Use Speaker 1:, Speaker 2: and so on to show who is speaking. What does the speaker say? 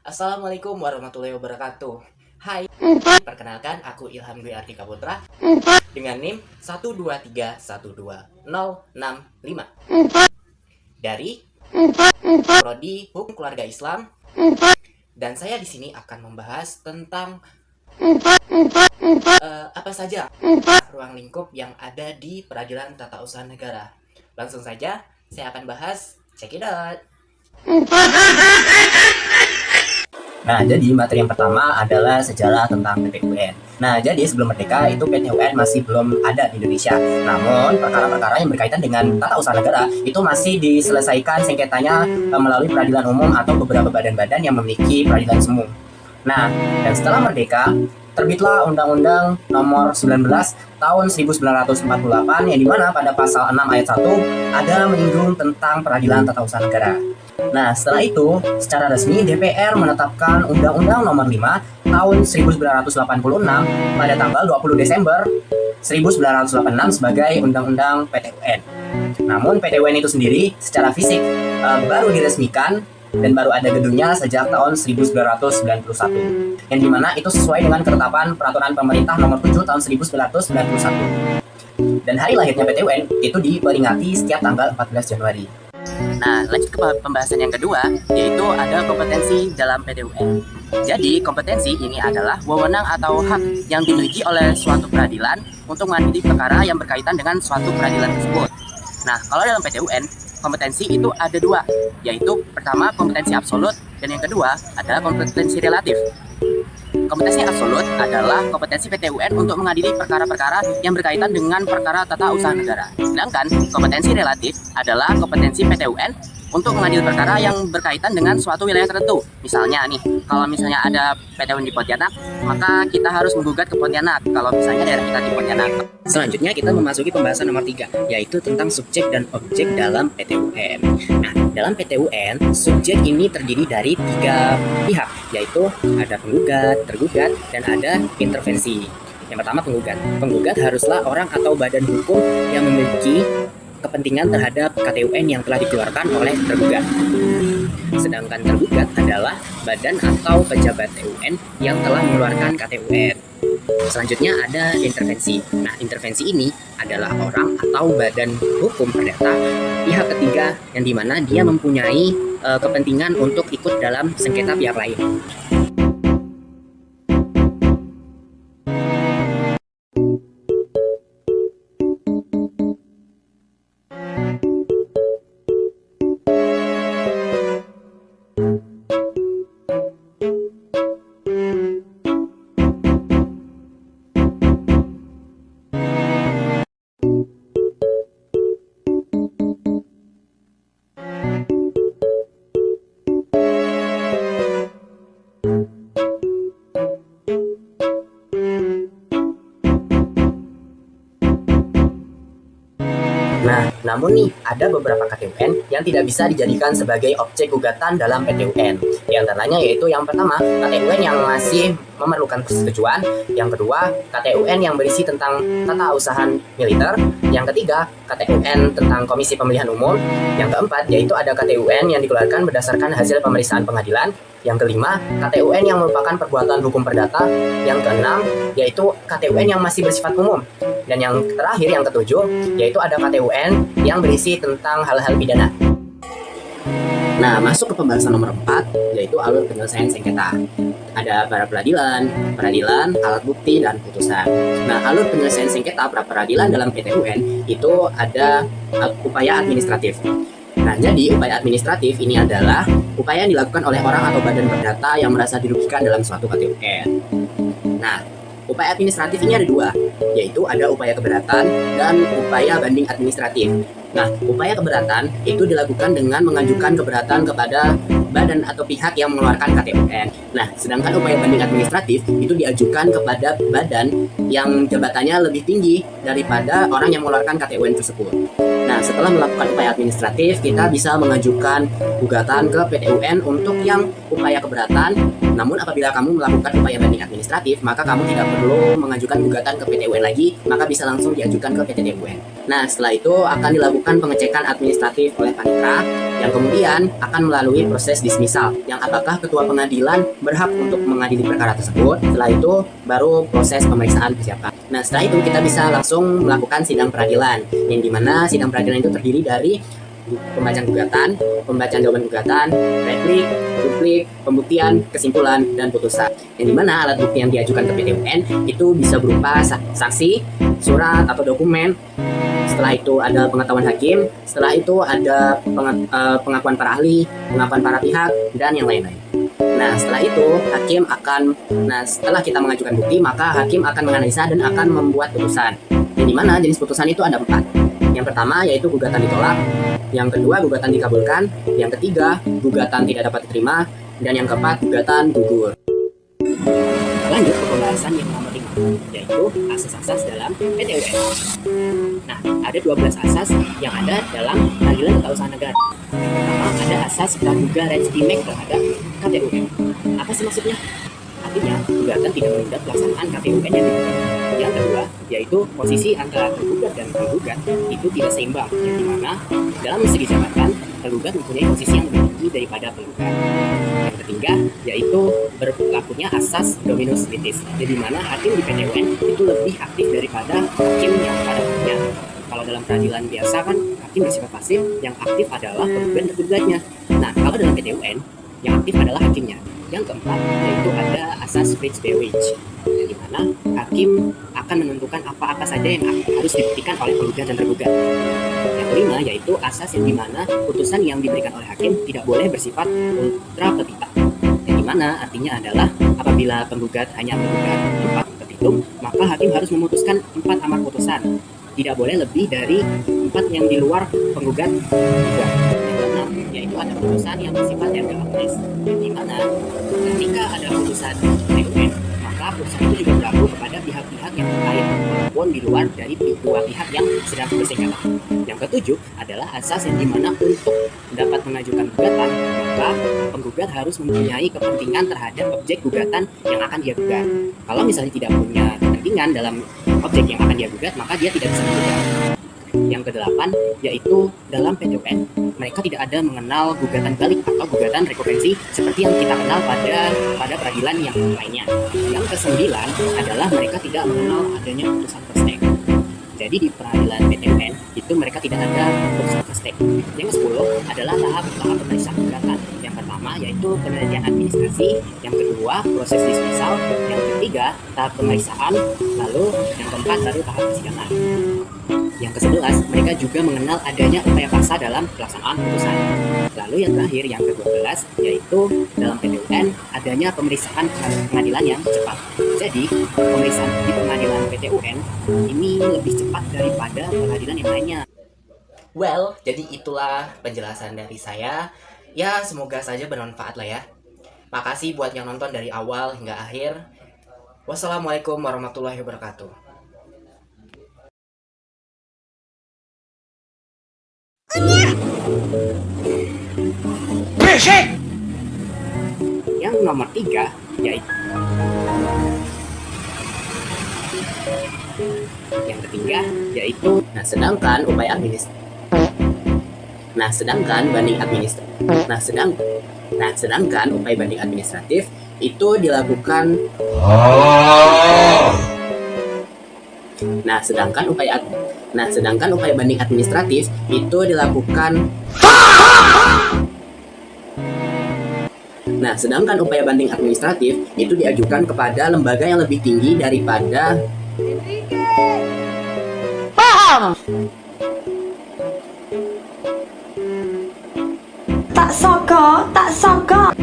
Speaker 1: Assalamualaikum warahmatullahi wabarakatuh. Hai, perkenalkan aku Ilham Dwi Artika Putra dengan NIM 123121065 dari Prodi Hukum Keluarga Islam, dan saya di sini akan membahas tentang apa saja ruang lingkup yang ada di Peradilan Tata Usaha Negara. Langsung saja saya akan bahas. Check it out.
Speaker 2: Nah, jadi materi yang pertama adalah sejarah tentang PT UN. Nah, jadi sebelum merdeka itu PT UN masih belum ada di Indonesia. Namun, perkara-perkara yang berkaitan dengan tata usaha negara itu masih diselesaikan sengketanya melalui peradilan umum atau beberapa badan-badan yang memiliki peradilan semu. Nah, dan setelah merdeka, terbitlah Undang-Undang Nomor 19 Tahun 1948 yang dimana pada pasal 6 ayat 1 ada menyinggung tentang peradilan tata usaha negara. Nah, setelah itu, secara resmi DPR menetapkan Undang-Undang Nomor 5 Tahun 1986 pada tanggal 20 Desember 1986 sebagai Undang-Undang PT UN. Namun PT UN itu sendiri secara fisik baru diresmikan dan baru ada gedungnya sejak tahun 1991, yang dimana itu sesuai dengan ketetapan Peraturan Pemerintah Nomor 7 Tahun 1991. Dan hari lahirnya PT UN itu diperingati setiap tanggal 14 Januari.
Speaker 1: Nah, lanjut ke pembahasan yang kedua, yaitu ada kompetensi dalam PT UN. Jadi, kompetensi ini adalah wewenang atau hak yang dimiliki oleh suatu peradilan untuk mengadili perkara yang berkaitan dengan suatu peradilan tersebut. Nah, kalau dalam PT UN, kompetensi itu ada dua, yaitu pertama kompetensi absolut, dan yang kedua adalah kompetensi relatif. Kompetensi absolut adalah kompetensi PT UN untuk mengadili perkara-perkara yang berkaitan dengan perkara tata usaha negara. Sedangkan kompetensi relatif adalah kompetensi PT UN untuk mengadili perkara yang berkaitan dengan suatu wilayah tertentu. Misalnya nih, kalau misalnya ada PT UN di Pontianak, maka kita harus menggugat ke Pontianak kalau misalnya daerah kita di Pontianak. Selanjutnya kita memasuki pembahasan nomor 3, yaitu tentang subjek dan objek dalam PT UN. Nah, dalam PT UN, subjek ini terdiri dari 3 pihak, yaitu ada penggugat, tergugat, dan ada intervensi. Yang pertama penggugat. Penggugat haruslah orang atau badan hukum yang memiliki kepentingan terhadap KTUN yang telah dikeluarkan oleh tergugat. Sedangkan tergugat adalah badan atau pejabat TUN yang telah mengeluarkan KTUN. Selanjutnya ada intervensi. Nah, intervensi ini adalah orang atau badan hukum perdata pihak ketiga yang dimana dia mempunyai kepentingan untuk ikut dalam sengketa pihak lain. Nah, namun nih, ada beberapa KTUN yang tidak bisa dijadikan sebagai objek gugatan dalam PT UN. Di antaranya yaitu yang pertama, KTUN yang masih memerlukan persetujuan. Yang kedua, KTUN yang berisi tentang tata usaha militer. Yang ketiga, KTUN tentang Komisi Pemilihan Umum. Yang keempat, yaitu ada KTUN yang dikeluarkan berdasarkan hasil pemeriksaan pengadilan. Yang kelima, KTUN yang merupakan perbuatan hukum perdata. Yang keenam, yaitu KTUN yang masih bersifat umum. Dan yang terakhir, yang ketujuh, yaitu ada KTUN yang berisi tentang hal-hal pidana. Nah, masuk ke pembahasan nomor 4, yaitu alur penyelesaian sengketa. Ada para peradilan, alat bukti, dan putusan. Nah, alur penyelesaian sengketa pra peradilan dalam PT UN itu ada upaya administratif. Nah, jadi upaya administratif ini adalah upaya yang dilakukan oleh orang atau badan perdata yang merasa dirugikan dalam suatu KTUN. Nah, upaya administratif ini ada dua, yaitu ada upaya keberatan dan upaya banding administratif. Nah, upaya keberatan itu dilakukan dengan mengajukan keberatan kepada badan atau pihak yang mengeluarkan KTUN. Nah, sedangkan upaya banding administratif itu diajukan kepada badan yang jabatannya lebih tinggi daripada orang yang mengeluarkan KTUN tersebut. Nah, setelah melakukan upaya administratif, kita bisa mengajukan gugatan ke PT UN untuk yang upaya keberatan. Namun apabila kamu melakukan upaya banding administratif, maka kamu tidak perlu mengajukan gugatan ke PT UN lagi, maka bisa langsung diajukan ke PT UN. Nah, setelah itu akan dilakukan pengecekan administratif oleh panitra, yang kemudian akan melalui proses dismisal, yang apakah ketua pengadilan berhak untuk mengadili perkara tersebut. Setelah itu baru proses pemeriksaan persiapan. Nah, setelah itu kita bisa langsung melakukan sidang peradilan, yang dimana sidang peradilan itu terdiri dari pembacaan gugatan, pembacaan jawaban gugatan, replik, duplik, pembuktian, kesimpulan, dan putusan. Yang dimana alat bukti yang diajukan ke PT UN itu bisa berupa saksi, surat atau dokumen. Setelah itu ada pengetahuan hakim, setelah itu ada pengakuan para ahli, pengakuan para pihak, dan yang lain-lain. Nah, setelah itu setelah kita mengajukan bukti, maka hakim akan menganalisa dan akan membuat putusan. Yang dimana jenis putusan itu ada 4. Yang pertama yaitu gugatan ditolak, yang kedua gugatan dikabulkan, yang ketiga gugatan tidak dapat diterima, dan yang keempat gugatan gugur. Lanjut ke pembahasan yang nomor 5, yaitu asas-asas dalam PT UN. Nah, ada 12 asas yang ada dalam Peradilan Tata Usaha Negara. Pertama, ada asas praduga res imek terhadap KTUN. Apa sih maksudnya? Artinya, gugatan tidak menunda pelaksanaan KTUN yang digugat. Yang kedua, yaitu posisi antara tergugat dan tergugat itu tidak seimbang, yang dimana dalam segi jabatan, tergugat mempunyai posisi yang lebih tinggi daripada penggugat. Yang ketiga, yaitu berlakunya asas dominus litis, jadi mana hakim di PT UN itu lebih aktif daripada hakim yang pada umumnya. Kalau dalam peradilan biasa kan hakim bersifat pasif, yang aktif adalah penggugat dan tergugatnya. Nah, kalau dalam PT UN, yang aktif adalah hakimnya. Yang keempat, yaitu ada asas Fritsbewich, di mana hakim akan menentukan apa-apa saja yang harus dibuktikan oleh penggugat dan tergugat. Yang kelima, yaitu asas yang dimana putusan yang diberikan oleh hakim tidak boleh bersifat ultra petita, yang dimana artinya adalah apabila penggugat hanya menggugat 4 petitum, maka hakim harus memutuskan 4 amar putusan. Tidak boleh lebih dari 4 yang di luar penggugat juga. Yaitu ada putusan yang bersifat erga omnes, di mana ketika ada putusan TUN, maka putusan itu juga berlaku kepada pihak-pihak yang terkait walaupun di luar dari dua pihak yang sedang bersengketa. Yang ketujuh adalah asas yang dimana untuk dapat mengajukan gugatan, maka penggugat harus mempunyai kepentingan terhadap objek gugatan yang akan dia gugat. Kalau misalnya tidak punya kepentingan dalam objek yang akan dia gugat, maka dia tidak bisa menggugat. Yang kedelapan, yaitu dalam PT UN, mereka tidak ada mengenal gugatan balik atau gugatan rekurensi seperti yang kita kenal pada peradilan yang lainnya. Yang kesembilan adalah mereka tidak mengenal adanya putusan first take. Jadi di peradilan PT UN itu mereka tidak ada putusan first take. Yang ke-10 adalah tahap pemeriksaan gugatan. Yang pertama yaitu penelitian administrasi, yang kedua proses dismisal, yang ketiga tahap pemeriksaan, lalu yang keempat baru tahap persidangan. Yang ke-11, mereka juga mengenal adanya upaya paksa dalam pelaksanaan putusan. Lalu yang terakhir, yang ke-12, yaitu dalam PT UN adanya pemeriksaan pengadilan yang cepat. Jadi, pemeriksaan di pengadilan PT UN ini lebih cepat daripada pengadilan yang lainnya.
Speaker 2: Well, jadi itulah penjelasan dari saya. Ya, semoga saja bermanfaat lah ya. Makasih buat yang nonton dari awal hingga akhir. Wassalamualaikum warahmatullahi wabarakatuh.
Speaker 1: Yang nomor 3 yaitu yang ketiga yaitu sedangkan upaya banding administratif itu dilakukan sedangkan upaya banding administratif itu dilakukan sedangkan upaya banding administratif itu diajukan kepada lembaga yang lebih tinggi daripada
Speaker 3: Tak sokok.